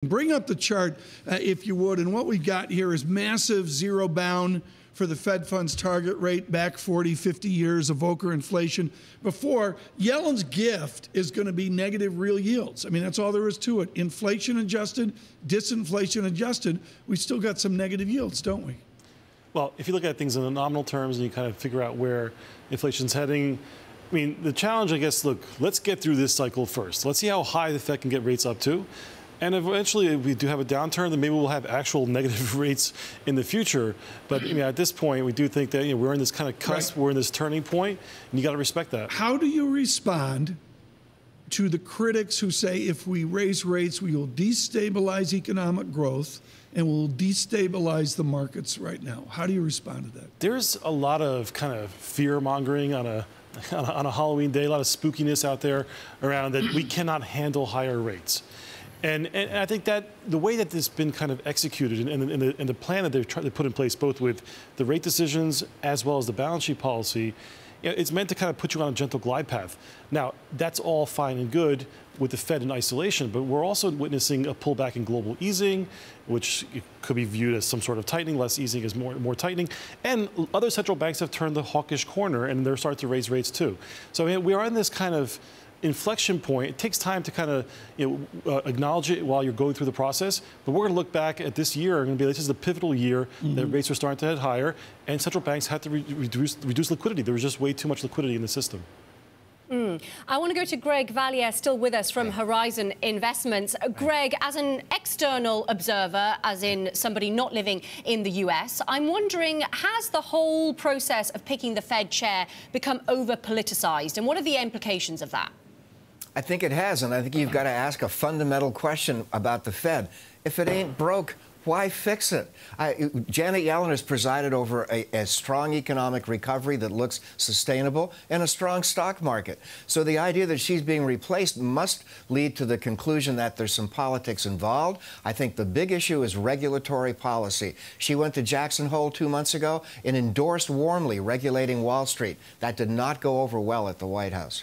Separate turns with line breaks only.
Bring up the chart, if you would, and what we've got here is massive zero bound for the Fed funds target rate back 40, 50 years of Volcker inflation. Before, Yellen's gift is going to be negative real yields. I mean, that's all there is to it. Inflation adjusted, disinflation adjusted, we still got some negative yields, don't we?
Well, if you look at things in the nominal terms and you kind of figure out where inflation's heading, I mean, the challenge, I guess, look, let's get through this cycle first. Let's see how high the Fed can get rates up to. And eventually, if we do have a downturn, then maybe we'll have actual negative rates in the future. But at this point, we do think that we're in this kind of cusp, right. We're in this turning point, and you got to respect that.
How do you respond to the critics who say if we raise rates, we will destabilize economic growth and we'll destabilize the markets right now? How do you respond to that? There's
a lot of kind of fear-mongering on a Halloween day, a lot of spookiness out there around that we cannot handle higher rates. And I think that the way that this has been kind of executed and the plan that they've tried to put in place, both with the rate decisions as well as the balance sheet policy, it's meant to kind of put you on a gentle glide path. Now, that's all fine and good with the Fed in isolation, but we're also witnessing a pullback in global easing, which could be viewed as some sort of tightening, less easing as more tightening. And other central banks have turned the hawkish corner, and they're starting to raise rates too. So we are in this kind of inflection point. It takes time to kind of acknowledge it while you're going through the process. But we're going to look back at this year and going to be like, this is the pivotal year that rates are starting to head higher, and central banks had to reduce liquidity. There was just way too much liquidity in the system.
I want to go to Greg Valliere, still with us from Horizon Investments. Greg, as an external observer, as in somebody not living in the US, I'm wondering, has the whole process of picking the Fed chair become over-politicized? And what are the implications of that?
I think it has, and I think you've got to ask a fundamental question about the Fed. If it ain't broke, why fix it? Janet Yellen has presided over a strong economic recovery that looks sustainable and a strong stock market. So the idea that she's being replaced must lead to the conclusion that there's some politics involved. I think the big issue is regulatory policy. She went to Jackson Hole 2 months ago and endorsed warmly regulating Wall Street. That did not go over well at the White House.